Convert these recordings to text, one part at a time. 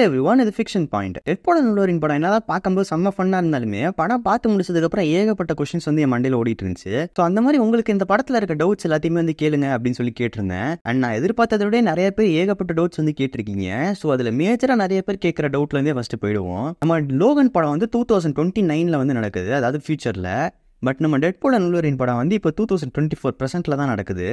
Everyone, இது fiction point. Deadpool and வூல்வரின் படம் என்னதான் பார்க்கும்போது செம்ம ஃபன்னா இருந்தாலுமே படம் பார்த்து முடிச்சதுக்கப்புறம் ஏகப்பட்ட கொஸ்டின்ஸ் வந்து என் மண்டையில் ஓடிட்டு இருந்துச்சு. ஸோ அந்த மாதிரி உங்களுக்கு இந்த படத்தில் இருக்க டவுட்ஸ் எல்லாத்தையுமே வந்து கேளுங்க அப்படின்னு சொல்லி கேட்டிருந்தேன். அண்ட் நான் எதிர்பார்த்ததை விட நிறைய பேர் ஏகப்பட்ட டவுட்ஸ் வந்து கேட்டிருக்கீங்க. ஸோ அதில் மேஜராக நிறைய பேர் கேட்குற டவுட்லேருந்தே ஃபஸ்ட்டு போயிடுவோம். நம்ம லோகன் படம் வந்து 2029 வந்து நடக்குது, அதாவது ஃபியூச்சரில். பட் நம்ம டெட்பூல் அண்ட் வூல்வரின் படம் வந்து இப்போ 2024 ப்ரெசென்ட்டில் தான் நடக்குது.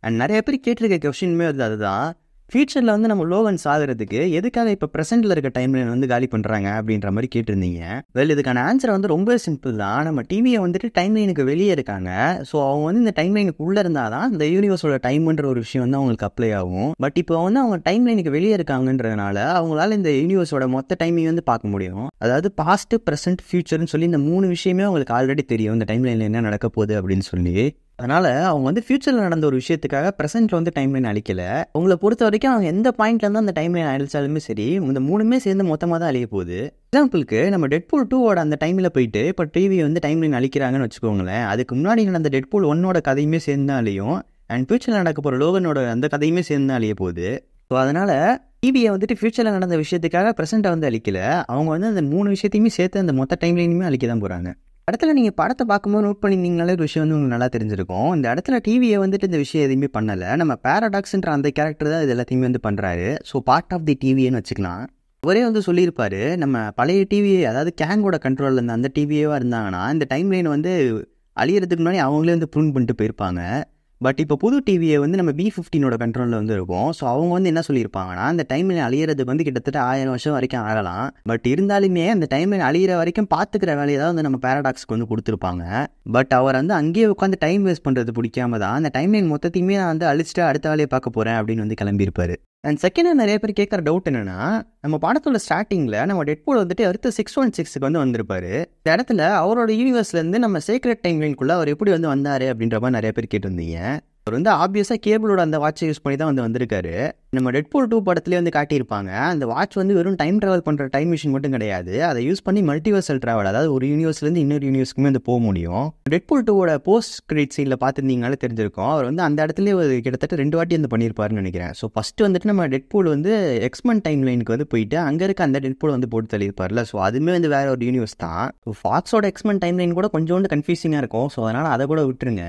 அண்ட் நிறைய பேர் கேட்டிருக்க கொஸ்டினுமே வந்து அதுதான், ஃபியூச்சரில் வந்து நம்ம லோகன் சாகிறதுக்கு எதுக்காக இப்போ ப்ரெசென்ட்டில் இருக்க டைம்லைன் வந்து காலி பண்ணுறாங்க அப்படின்ற மாதிரி கேட்டிருந்தீங்க. வெல், இதுக்கான ஆன்சர் வந்து ரொம்ப சிம்பிள் தான். நம்ம டிவியை வந்துட்டு டைம்லைனுக்கு வெளியே இருக்காங்க. ஸோ அவங்க வந்து இந்த டைம்லைனுக்கு உள்ளே இருந்தால் தான் இந்த யூனிவர்ஸோட டைம்ன்ற ஒரு விஷயம் வந்து அவங்களுக்கு அப்ளை ஆகும். பட் இப்போ வந்து அவங்க டைம்லைனுக்கு வெளியே இருக்காங்கன்றதுனால அவங்களால இந்த யூனிவர்ஸோட மொத்த டைமிங் வந்து பார்க்க முடியும். அதாவது பாஸ்ட், ப்ரெசென்ட், ஃபியூச்சர்னு சொல்லி இந்த 3 விஷயமே அவங்களுக்கு ஆல்ரெடி தெரியும், இந்த டைம்லைனில் என்ன நடக்க போகுது அப்படின்னு சொல்லி. அதனால் அவங்க வந்து ஃபியூச்சரில் நடந்த ஒரு விஷயத்துக்காக ப்ரெசென்ட்டில் வந்து டைம்லைன் அழிக்கலை. அவங்கள பொறுத்த வரைக்கும் அவங்க எந்த பாயிண்ட்லேருந்து அந்த டைம்லைன் அழிச்சாலுமே சரி, இந்த 3மே சேர்ந்து மொத்தமாக தான் அழிய போகுது. எக்ஸாம்பிளுக்கு நம்ம டெட்பூல் 2ஓட அந்த டைமில் போயிட்டு இப்போ டிவி வந்து டைம்லைன் அழிக்கிறாங்கன்னு வச்சுக்கோங்களேன். அதுக்கு முன்னாடி நடந்த டெட்பூல் 1ஓட கதையுமே சேர்ந்து தான் அழியும். அண்ட் ஃபியூச்சரில் நடக்க போகிற லோகனோட அந்த கதையுமே சேர்ந்து தான் அழிய போகுது. ஸோ அதனால் டிவியை வந்துட்டு ஃபியூச்சரில் நடந்த விஷயத்துக்காக ப்ரெசென்ட்டை வந்து அழிக்கலை. அவங்க வந்து அந்த 3 விஷயத்தையுமே சேர்த்து அந்த மொத்த டைம்லைனுமே அழிக்க தான் போகிறாங்க. இடத்துல நீங்கள் படத்தை பார்க்கும்போது நோட் பண்ணியிருந்தீங்கனாலே ஒரு விஷயம் வந்து உங்களுக்கு நல்லா தெரிஞ்சிருக்கும். இந்த இடத்துல டிவியை வந்துட்டு இந்த விஷயம் எதுவுமே பண்ணலை. நம்ம பேரடாக்ஸ்ன்ற அந்த கேரக்டர் தான் இது எல்லாத்தையுமே வந்து பண்ணுறாரு. ஸோ பார்ட் ஆஃப் தி டிவின்னு வச்சுக்கலாம். அவரே வந்து சொல்லியிருப்பாரு, நம்ம பழைய டிவி, அதாவது கேங்கோட கண்ட்ரோலில் இருந்த அந்த டிவியேவாக இருந்தாங்கன்னா இந்த டைம்லைன் வந்து அழியறதுக்கு முன்னாடி அவங்களே வந்து ப்ரூன் பண்ணிட்டு போயிருப்பாங்க. பட் இப்போ புது டிவியை வந்து நம்ம B15ஓட கண்ட்ரோலில் வந்து இருக்கும். ஸோ அவங்க வந்து என்ன சொல்லியிருப்பாங்கன்னா, இந்த டைம்லைன் அழியறதுக்கு வந்து கிட்டத்தட்ட 1000 வருஷம் வரைக்கும் ஆகலாம். பட் இருந்தாலுமே அந்த டைம்லைன் அழியிற வரைக்கும் பார்த்துக்கிற வேலையை தான் வந்து நம்ம பேரடாக்ஸ்க்கு வந்து கொடுத்துருப்பாங்க. பட் அவர் வந்து அங்கேயே உட்காந்து டைம் வேஸ்ட் பண்ணுறது பிடிக்காம தான் அந்த டைம்லைன் மொத்தத்தையுமே நான் வந்து அழிச்சிட்டு அடுத்த வேலையை பார்க்க போகிறேன் அப்படின்னு வந்து கிளம்பியிருப்பாரு. அண்ட் செகண்டாக நிறைய பேர் கேட்குற டவுட் என்னென்னா, நம்ம படத்தோட ஸ்டார்டிங்கில் நம்ம டெட்பூல் வந்துட்டு அடுத்து 616க்கு வந்து வந்திருப்பாரு. இந்த இடத்துல அவரோட யூனிவர்ஸ்லேருந்து நம்ம சீக்ரெட் டைம்லைனுக்குள்ளே அவர் எப்படி வந்து வந்தார் அப்படின்ற மாதிரி நிறைய பேர் கேட்டிருந்தீங்க. அவர் வந்து ஆப்வியஸாக கேபிளோட அந்த வாட்சை யூஸ் பண்ணி தான் வந்து வந்திருக்காரு. நம்ம டெட்பூல் 2 படத்துலேயே வந்து காட்டியிருப்பாங்க, அந்த வாட்ச் வந்து வெறும் டைம் ட்ராவல் பண்ணுற டைம் மிஷின் மட்டும் கிடையாது, அதை யூஸ் பண்ணி மல்டிவர்சல் ட்ராவல், அதாவது ஒரு யூனிவர்ஸ்லேருந்து இன்னொரு யூனிவர்ஸ்க்குமே வந்து போக முடியும். டெட்பூல் 2ஓட போஸ்ட் கிரெடிட் சீனில் பார்த்துருந்தீங்கனாலே தெரிஞ்சிருக்கும், அவர் வந்து அந்த இடத்துலேயே ஒரு கிட்டத்தட்ட 2 வாட்டி வந்து பண்ணியிருப்பாருன்னு நினைக்கிறேன். ஸோ ஃபஸ்ட்டு வந்துட்டு நம்ம டெட்பூல் வந்து எக்ஸ்மென் டைம் லைனுக்கு வந்து போயிட்டு அங்கே இருக்க அந்த டெட்பூல் வந்து போட்டு தள்ளியிருப்பார்ல. ஸோ அதுவுமே வந்து வேற ஒரு யூனிவர்ஸ் தான். ஸோ ஃபாக்ஸோட எக்ஸ்மென் டைம் லைன் கூட கொஞ்சோண்டு கன்ஃபியூசிங்காக இருக்கும். ஸோ அதனால் அதை கூட விட்டுருங்க.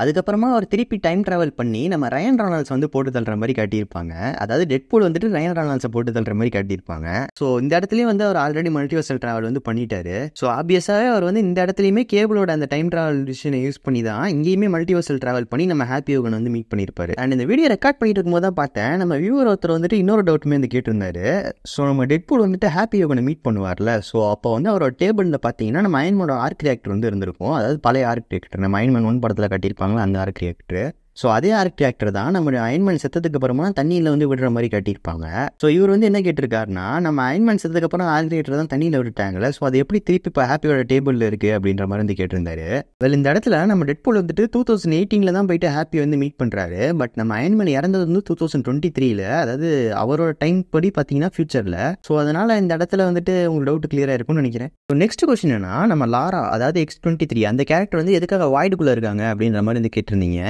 அதுக்கப்புறமா அவர் திருப்பி டைம் ட்ராவல் பண்ணி நம்ம ரயன் ரெனால்ட்ஸ் வந்து போட்டு தள்ளுற மாதிரி காட்டியிருப்பாங்க. அதாவது டெட்பூல் வந்துட்டு ரயன் ரெனால்ட்ஸை போட்டு தள்ளுற மாதிரி காட்டியிருப்பாங்க. ஸோ இந்த இடத்துலையும் வந்து அவர் ஆல்ரெடி மல்டிவர்சல் ட்ராவல் வந்து பண்ணிட்டாரு. ஸோ ஆப்வியஸாகவே அவர் வந்து இந்த இடத்துலையுமே கேபிளோட அந்த டைம் ட்ராவல் விஷயம் யூஸ் பண்ணி தான் இங்கேயுமே மல்டிவர்சல் ட்ராவல் பண்ணி நம்ம ஹாப்பி யோகன் வந்து மீட் பண்ணியிருப்பாரு. அண்ட் இந்த வீடியோ ரெக்கார்ட் பண்ணிட்டு இருக்கும்போது தான் பார்த்தேன், நம்ம வியூவர் ஒருத்தர் வந்துட்டு இன்னொரு டவுட்டுமே வந்து கேட்டிருந்தாரு. ஸோ நம்ம டெட்பூல் வந்துட்டு ஹாப்பி யோகனை மீட் பண்ணுவார்ல. ஸோ அப்போ வந்து அவரோட டேபிளில் பார்த்தீங்கன்னா நம்ம அயன்மேனோட ஆர்க் ரியாக்டர் வந்து இருந்திருக்கும். அதாவது பழைய ஆர்க் ரியாக்டர், நம்ம அயன்மேன் 1 படத்தில் காட்டியிருப்பாங்களா அந்த ஆர்க் ரியாக்டர். ஸோ அதே ஆர்க் ரியாக்டர் தான் நம்ம அயன்மேன் செத்ததுக்கு அப்புறமா தண்ணியில் வந்து விடுற மாதிரி காட்டியிருப்பாங்க. ஸோ இவர் வந்து என்ன கேட்டிருக்காருன்னா, நம்ம அயன்மேன் செத்ததுக்கு அப்புறம் ஆர்க் ரியாக்டர் தான் தண்ணியில் விட்டுட்டாங்கல்ல, ஸோ அது எப்படி திருப்பி இப்போ ஹாப்பியோட டேபிளில் இருக்குது அப்படின்ற மாதிரி வந்து கேட்டிருந்தாரு. வெல், இந்த இடத்துல நம்ம டெட்பூல் வந்துட்டு 2018 தான் போயிட்டு ஹாப்பி வந்து மீட் பண்ணுறாரு. பட் நம்ம அயன்மேன் இறந்தது வந்து 2023, அதாவது அவரோட டைம் படி பார்த்தீங்கன்னா ஃபியூச்சரில். ஸோ அதனால் இந்த இடத்துல வந்துட்டு உங்களுக்கு டவுட் கிளியராக இருக்கும்னு நினைக்கிறேன். ஸோ நெக்ஸ்ட் கொஸ்டின் என்னன்னா, நம்ம லாரா, அதாவது X-23 அந்த கேரக்டர் வந்து எதுக்காக வாய்டுக்குள்ளே இருக்காங்க அப்படின்ற மாதிரி வந்து கேட்டிருந்தீங்க.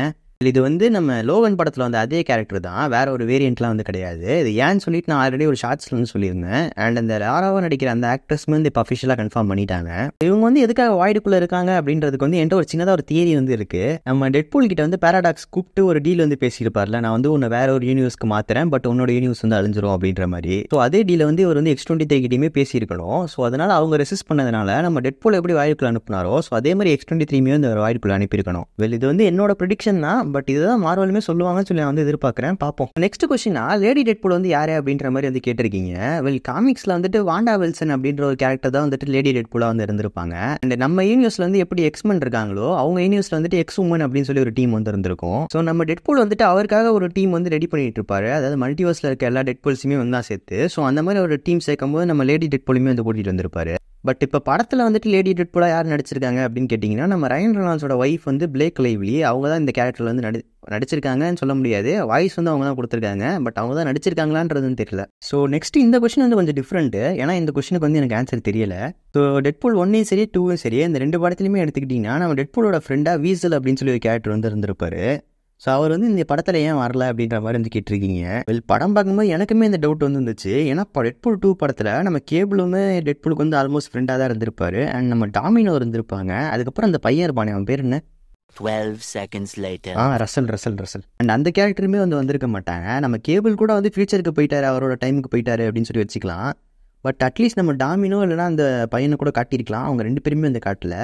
இது வந்து நம்ம லோகன் படத்தில் வந்து அதே கேரக்டர் தான், வேற ஒரு வேரியண்ட்லாம் வந்து கிடையாது. இது ஏன்னு சொல்லிட்டு நான் ஆல்ரெடி ஒரு ஷார்ட்ஸில் வந்து சொல்லியிருந்தேன். அண்ட் அந்த லாராவாக நடிக்கிற அந்த ஆக்ட்ரஸ்மே வந்து இப்போ அஃபிஷியலாக கன்ஃபார்ம் பண்ணிட்டாங்க. இவங்க வந்து எதுக்காக வாய்டுக்குள்ளே இருக்காங்க அப்படின்றதுக்கு வந்து என்கிட்ட ஒரு சின்னதாக ஒரு தியரி வந்து இருக்குது. நம்ம டெட்பூல் கிட்ட வந்து பேரடாக்ஸ் கூப்பிட்டு ஒரு டீல் வந்து பேசியிருப்பார்ல, நான் வந்து உன்னை வேற ஒரு யூனிவர்ஸ்க்கு மாற்றுறேன், பட் உன்னோட யூனிவர்ஸ் வந்து அழிஞ்சிரும் அப்படின்ற மாதிரி. ஸோ அதே டீலை வந்து இவர் வந்து X-23 கிட்டேயுமே பேசியிருக்கணும். ஸோ அதனால் அவங்க ரெசிஸ்ட் பண்ணதுனால நம்ம டெட்பூல் எப்படி வாய்டுக்குள்ளே அனுப்புனாரோ, ஸோ அதே மாதிரி X-23 வந்து ஒரு வாய்டுக்குள்ளே அனுப்பியிருக்கணும். வெல், இது வந்து என்னோட ப்ரெடிக்ஷன் தான், பட் இதுதான் மார்வலுமே சொல்லுவாங்கன்னு சொல்லி நான் வந்து எதிர்பார்க்குறேன். பார்ப்போம். நெக்ஸ்ட் கொஸ்டினா, லேடி டெட்பூல் வந்து யாரு அப்படின்ற மாதிரி வந்து கேட்டிருக்கீங்க. வெல், காமிக்ஸில் வந்துட்டு வாண்டா வில்சன் அப்படின்ற ஒரு கேரக்டர் தான் வந்துட்டு லேடி டெட்பூலாக வந்து இருந்திருப்பாங்க. அண்ட் நம்ம யூனிவர்ஸ்ல வந்து எப்படி எக்ஸ்மென் இருக்காங்களோ, அவங்க யூனிவர்ஸ்ல வந்துட்டு எக்ஸ் உமன் அப்படின்னு சொல்லி ஒரு டீம் வந்து இருந்திருக்கும். ஸோ நம்ம டெட்பூல் வந்துட்டு அவருக்காக ஒரு டீம் வந்து ரெடி பண்ணிட்டு இருப்பாரு, அதாவது மல்டிவர்ஸ்ல இருக்க எல்லா டெட்பூல்ஸுமே வந்து தான் சேர்த்து. ஸோ அந்த மாதிரி ஒரு டீம் சேர்க்கும் போது நம்ம லேடி டெட்பூலுமே வந்து கூட்டிட்டு வந்திருப்பாரு. பட் இப்போ படத்தில் வந்துட்டு லேடி டெட்பூலாக யார் நடிச்சிருக்காங்க அப்படின்னு கேட்டிங்கன்னா, நம்ம ரயன் ரெனால்ட்ஸோட ஒய்ஃப் வந்து பிளேக் லைவ்லி, அவங்க தான் இந்த கேரக்டரில் வந்து நடிச்சிருக்காங்கன்னு சொல்ல முடியாது. வாய்ஸ் வந்து அவங்க தான் கொடுத்துருக்காங்க, பட் அவங்க தான் நடிச்சிருக்காங்களான்றதுன்னு தெரியல. ஸோ நெக்ஸ்ட் இந்த கொஸ்டின் வந்து கொஞ்சம் டிஃப்ரெண்ட்டு, ஏன்னா இந்த கொஸ்டினுக்கு வந்து எனக்கு ஆன்சர் தெரியல. ஸோ டெட்பூல் 1 சரி 2 சரி, இந்த 2 படத்துலையுமே எடுத்துக்கிட்டிங்கன்னா நம்ம டெட்பூலோட ஃப்ரெண்டாக வீசல் அப்படின்னு சொல்லி ஒரு கேரக்டர் வந்து இருந்திருப்பாரு. ஸோ அவர் வந்து இந்த படத்தில் ஏன் வரல அப்படின்ற மாதிரி வந்து கேட்டிருக்கீங்க. வெல், படம் பார்க்கும்போது எனக்குமே இந்த டவுட் வந்து இருந்துச்சு. ஏன்னா டெட்பூல் 2 படத்தில் நம்ம கேபிளுமே டெட்பூலுக்கு வந்து ஆல்மோஸ்ட் ஃப்ரெண்டாக தான் இருந்திருப்பாரு. அண்ட் நம்ம டாமினோ இருந்திருப்பாங்க. அதுக்கப்புறம் அந்த பையன் இருப்பானே, அவன் பேர் என்ன? 12 seconds later. ரசல். அண்ட் அந்த கேரக்டருமே வந்து வந்திருக்க மாட்டாங்க. நம்ம கேபிள் கூட வந்து ஃபியூச்சருக்கு போயிட்டாரு, அவரோட டைமுக்கு போயிட்டாரு அப்படின்னு சொல்லி வச்சுக்கலாம். பட் அட்லீஸ்ட் நம்ம டாமினோ இல்லைனா அந்த பையனை கூட காட்டியிருக்கலாம். அவங்க 2 பேருமே வந்து காட்டல.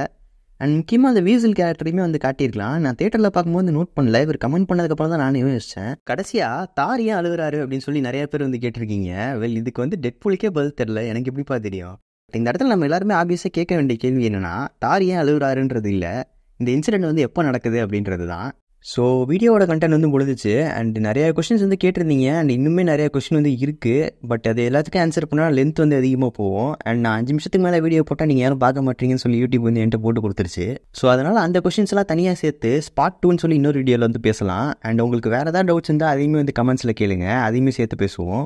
அண்ட் முக்கியமாக அந்த வீசல் கேரக்டரையுமே வந்து காட்டியிருக்கலாம். நான் தேட்டரில் பார்க்கும்போது நோட் பண்ணல. இவர் கமெண்ட் பண்ணதுக்கப்புறம் தான் நானே யோசித்தேன். கடைசியாக தார் ஏன் அழுகுறாரு அப்படின்னு சொல்லி நிறைய பேர் வந்து கேட்டிருக்கீங்க. வெல், இதுக்கு வந்து டெட்பூலுக்கே பதில் தெரில. எனக்கு எப்படிப்பா தெரியும்? இந்த இடத்துல நம்ம எல்லாருமே ஆப்வியஸாக கேட்க வேண்டிய கேள்வி என்னென்னா, தார் ஏன் அழுகுறாருன்றது இல்லை, இந்த இன்சிடென்ட் வந்து எப்போ நடக்குது அப்படின்றது தான். ஸோ வீடியோவோட கண்டென்ட் வந்து முடிஞ்சிச்சு. அண்ட் நிறைய கொஸ்டின்ஸ் வந்து கேட்டிருந்தீங்க. அண்ட் இன்னுமே நிறைய கொஸ்டின் வந்து இருக்குது. பட் அது எல்லாத்துக்கும் ஆன்சர் பண்ணால் லென்த் வந்து அதிகமாக போகும். அண்ட் நான் 5 நிமிஷத்துக்கு மேலே வீடியோ போட்டால் நீங்கள் யாரும் பார்க்க மாட்டீங்கன்னு சொல்லி யூடியூப் வந்து என்கிட்ட போட்டு கொடுத்துருச்சு. ஸோ அதனால் அந்த கொஸ்டின்ஸ்லாம் தனியாக சேர்த்து ஸ்பாட் 2ன்னு சொல்லி இன்னொரு வீடியோவில் வந்து பேசலாம். அண்ட் உங்களுக்கு வேறு ஏதாவது டவுட்ஸ் இருந்தால் அதையுமே வந்து கமெண்ட்ஸில் கேளுங்க, அதையுமே சேர்த்து பேசுவோம்.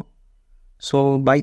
So by.